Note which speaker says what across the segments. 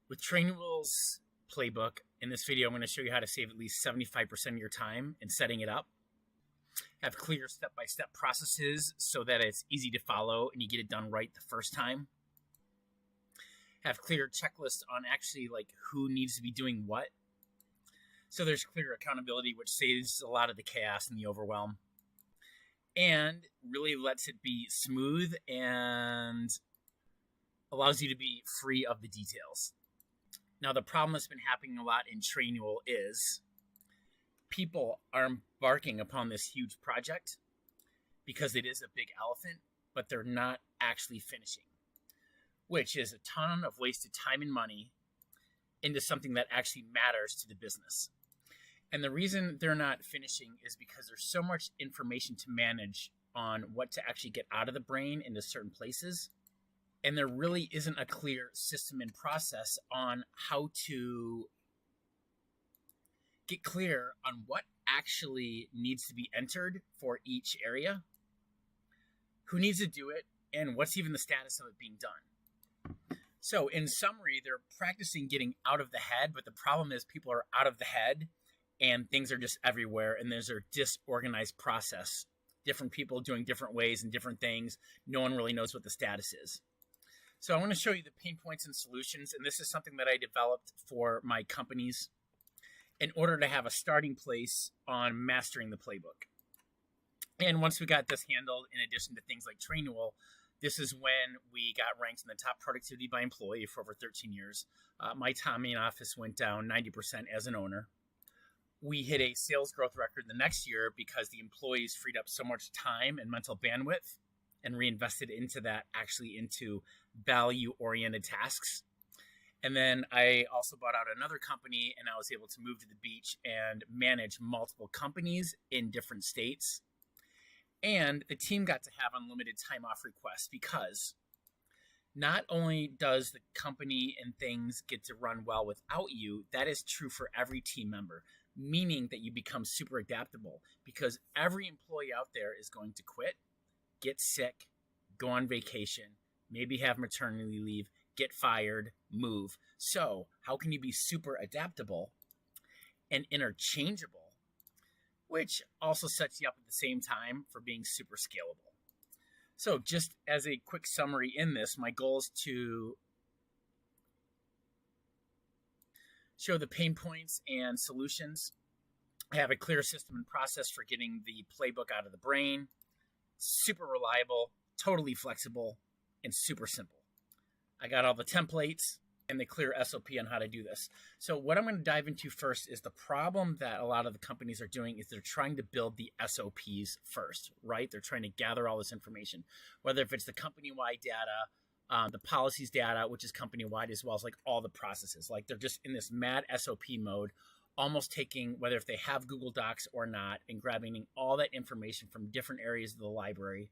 Speaker 1: With Trainwell's playbook, in this video, I'm going to show you how to save at least 75% of your time in setting it up. Have clear step-by-step processes so that it's easy to follow and you get it done right the first time. Have clear checklists on actually like who needs to be doing what. So there's clear accountability, which saves a lot of the chaos and the overwhelm. And really lets it be smooth and allows you to be free of the details. Now, the problem that's been happening a lot in Trainual is people are embarking upon this huge project because it is a big elephant, but they're not actually finishing, which is a ton of wasted time and money into something that actually matters to the business. And the reason they're not finishing is because there's so much information to manage on what to actually get out of the brain into certain places. And there really isn't a clear system and process on how to get clear on what actually needs to be entered for each area, who needs to do it, and what's even the status of it being done. So in summary, they're practicing getting out of the head, but the problem is people are out of the head and things are just everywhere, and there's a disorganized process. Different people doing different ways and different things. No one really knows what the status is. So I want to show you the pain points and solutions, and this is something that I developed for my companies in order to have a starting place on mastering the playbook. And once we got this handled, in addition to things like Trainual, this is when we got ranked in the top productivity by employee for over 13 years. My time in office went down 90% as an owner. We hit a sales growth record the next year because the employees freed up so much time and mental bandwidth and reinvested into that, actually into value-oriented tasks. And then I also bought out another company, and I was able to move to the beach and manage multiple companies in different states. And the team got to have unlimited time off requests because not only does the company and things get to run well without you, that is true for every team member, meaning that you become super adaptable because every employee out there is going to quit, get sick, go on vacation, maybe have maternity leave, get fired, move. So how can you be super adaptable and interchangeable, which also sets you up at the same time for being super scalable? So just as a quick summary in this, my goal is to show the pain points and solutions. I have a clear system and process for getting the playbook out of the brain. Super reliable, totally flexible, and super simple. I got all the templates and the clear SOP on how to do this. So what I'm going to dive into first is the problem that a lot of the companies are doing is they're trying to build the SOPs first, right? They're trying to gather all this information, whether if it's the company-wide data, the policies data, which is company-wide, as well as like all the processes. Like they're just in this mad SOP mode, almost taking, whether if they have Google Docs or not, and grabbing all that information from different areas of the library,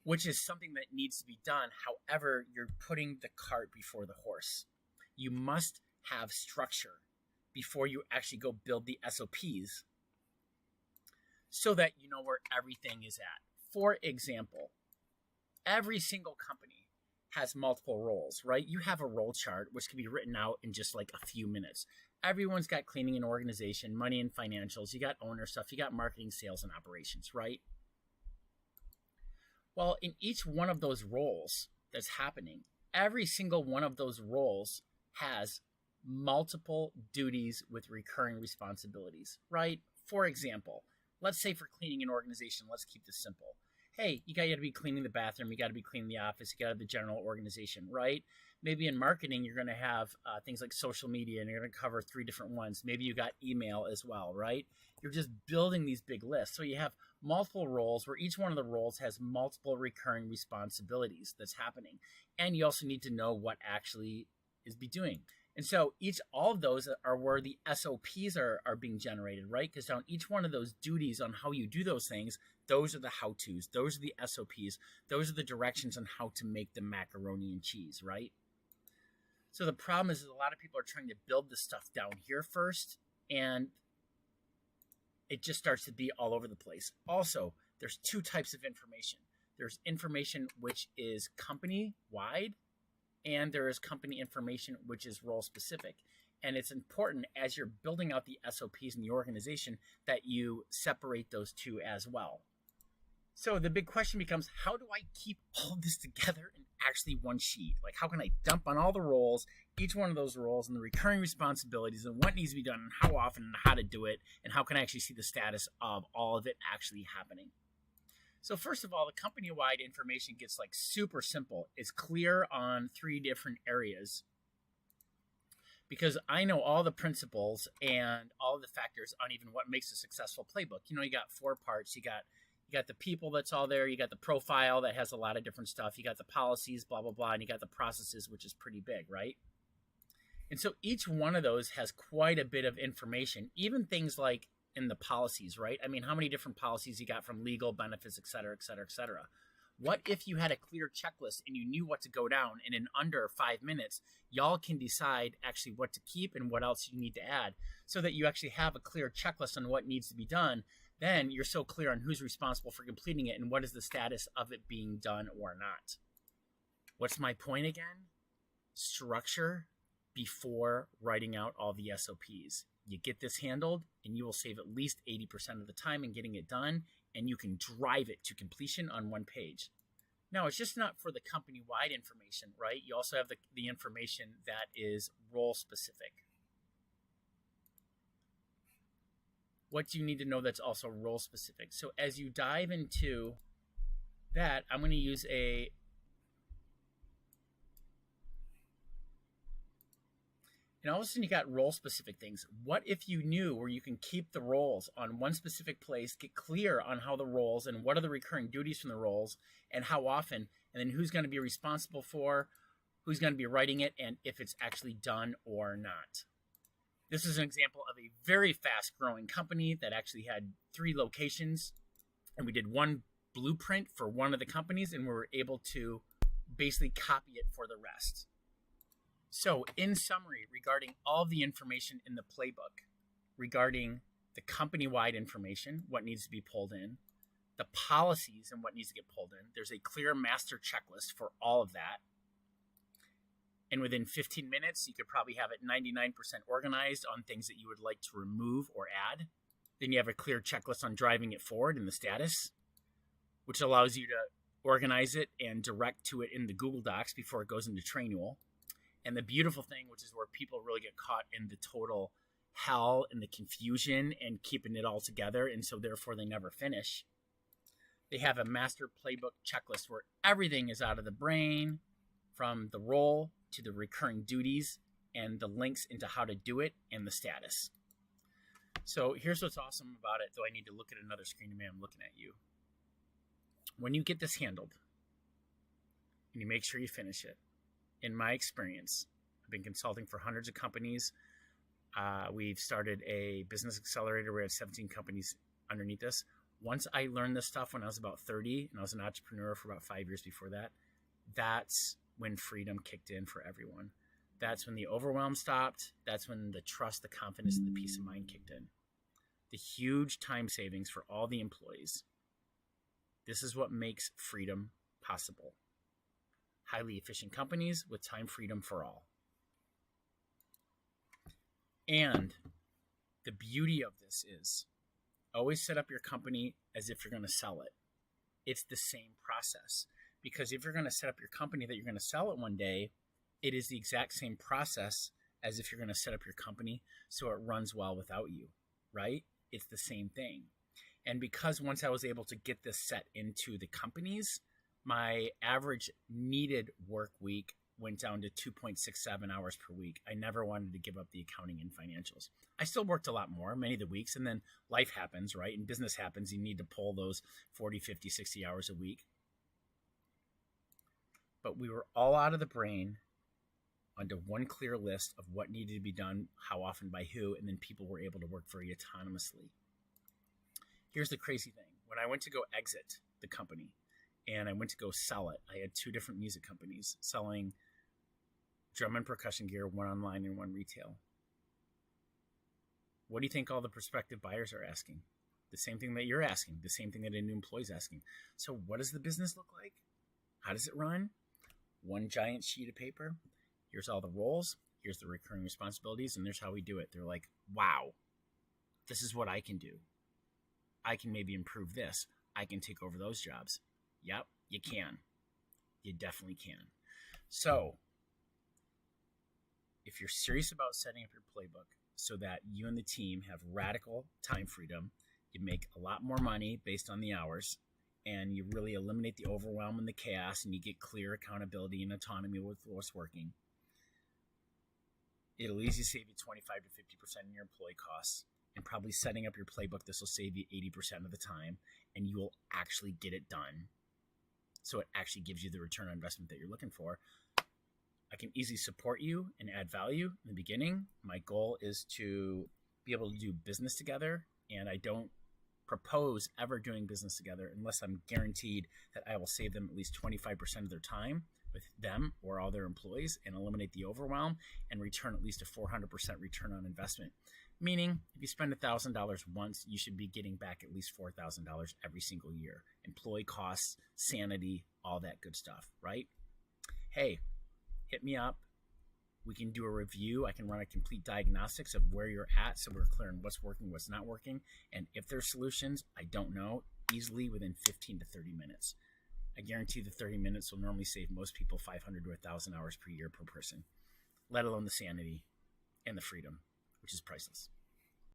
Speaker 1: which is something that needs to be done. However, you're putting the cart before the horse. You must have structure before you actually go build the SOPs so that you know where everything is at. For example, every single company has multiple roles, right? You have a role chart, which can be written out in just like a few minutes. Everyone's got cleaning and organization, money and financials. You got owner stuff. You got marketing, sales, and operations, right? Well, in each one of those roles that's happening, every single one of those roles has multiple duties with recurring responsibilities, right? For example, let's say for cleaning and organization, let's keep this simple. Hey, you got to be cleaning the bathroom, you got to be cleaning the office, you got to have the general organization, right? Maybe in marketing, you're going to have things like social media, and you're going to cover 3 different ones. Maybe you got email as well, right? You're just building these big lists. So you have multiple roles where each one of the roles has multiple recurring responsibilities that's happening. And you also need to know what actually is be doing. And so all of those are where the SOPs are being generated, right? Because on each one of those duties on how you do those things, those are the how-tos, those are the SOPs, those are the directions on how to make the macaroni and cheese, right? So the problem is a lot of people are trying to build this stuff down here first, and it just starts to be all over the place. Also, there's 2 types of information. There's information which is company-wide, and there is company information, which is role specific. And it's important as you're building out the SOPs in the organization that you separate those two as well. So the big question becomes, how do I keep all of this together in actually one sheet? Like, how can I dump on all the roles, each one of those roles, and the recurring responsibilities, and what needs to be done, and how often, and how to do it, and how can I actually see the status of all of it actually happening? So first of all, the company-wide information gets like super simple. It's clear on 3 different areas, because I know all the principles and all the factors on even what makes a successful playbook. You got 4 parts. You got the people that's all there. You got the profile that has a lot of different stuff. You got the policies, blah, blah, blah. And you got the processes, which is pretty big, right? And so each one of those has quite a bit of information, even things like in the policies, right? I mean, how many different policies you got from legal, benefits, et cetera, et cetera, et cetera. What if you had a clear checklist and you knew what to go down, and in under 5 minutes, y'all can decide actually what to keep and what else you need to add, so that you actually have a clear checklist on what needs to be done. Then you're so clear on who's responsible for completing it and what is the status of it being done or not. What's my point again? Structure before writing out all the SOPs. You get this handled and you will save at least 80% of the time in getting it done, and you can drive it to completion on one page. Now, it's just not for the company-wide information, right? You also have the information that is role-specific. What do you need to know that's also role specific? So as you dive into that, I'm going to use and all of a sudden you got role specific things. What if you knew where you can keep the roles on one specific place, get clear on how the roles and what are the recurring duties from the roles and how often, and then who's going to be responsible for, who's going to be writing it, and if it's actually done or not. This is an example of a very fast-growing company that actually had 3 locations, and we did one blueprint for one of the companies, and we were able to basically copy it for the rest. So, in summary, regarding all the information in the playbook, regarding the company-wide information, what needs to be pulled in, the policies and what needs to get pulled in, there's a clear master checklist for all of that. And within 15 minutes, you could probably have it 99% organized on things that you would like to remove or add. Then you have a clear checklist on driving it forward in the status, which allows you to organize it and direct to it in the Google Docs before it goes into Trainual. And the beautiful thing, which is where people really get caught in the total hell and the confusion and keeping it all together, and so therefore they never finish. They have a master playbook checklist where everything is out of the brain, from the role to the recurring duties and the links into how to do it and the status. So here's what's awesome about it, though I need to look at another screen to me, I'm looking at you. When you get this handled and you make sure you finish it, in my experience, I've been consulting for hundreds of companies. We've started a business accelerator where we have 17 companies underneath us. Once I learned this stuff when I was about 30, and I was an entrepreneur for about 5 years before that, that's when freedom kicked in for everyone. That's when the overwhelm stopped. That's when the trust, the confidence, and the peace of mind kicked in. The huge time savings for all the employees. This is what makes freedom possible. Highly efficient companies with time freedom for all. And the beauty of this is always set up your company as if you're going to sell it. It's the same process. Because if you're going to set up your company that you're going to sell it one day, it is the exact same process as if you're going to set up your company so it runs well without you, right? It's the same thing. And because once I was able to get this set into the companies, my average needed work week went down to 2.67 hours per week. I never wanted to give up the accounting and financials. I still worked a lot more, many of the weeks, and then life happens, right? And business happens. You need to pull those 40, 50, 60 hours a week. But we were all out of the brain onto one clear list of what needed to be done, how often, by who, and then people were able to work very autonomously. Here's the crazy thing. When I went to go exit the company and I went to go sell it, I had 2 different music companies selling drum and percussion gear, one online and one retail. What do you think all the prospective buyers are asking? The same thing that you're asking, the same thing that a new employee's asking. So what does the business look like? How does it run? one giant sheet of paper. Here's all the roles. Here's the recurring responsibilities. And there's how we do it. They're like, wow, this is what I can do. I can maybe improve this. I can take over those jobs. Yep, you can. You definitely can. So if you're serious about setting up your playbook so that you and the team have radical time freedom, you make a lot more money based on the hours, and you really eliminate the overwhelm and the chaos, and you get clear accountability and autonomy with what's working, it'll easily save you 25 to 50% in your employee costs. And probably setting up your playbook, this will save you 80% of the time, and you will actually get it done. So it actually gives you the return on investment that you're looking for. I can easily support you and add value in the beginning. My goal is to be able to do business together, and I don't propose ever doing business together unless I'm guaranteed that I will save them at least 25% of their time with them or all their employees and eliminate the overwhelm and return at least a 400% return on investment. Meaning, if you spend $1,000 once, you should be getting back at least $4,000 every single year. Employee costs, sanity, all that good stuff, right? Hey, hit me up. We can do a review. I can run a complete diagnostics of where you're at so we're clear on what's working, what's not working. And if there's solutions, I don't know, easily within 15 to 30 minutes. I guarantee the 30 minutes will normally save most people 500 to 1,000 hours per year per person, let alone the sanity and the freedom, which is priceless.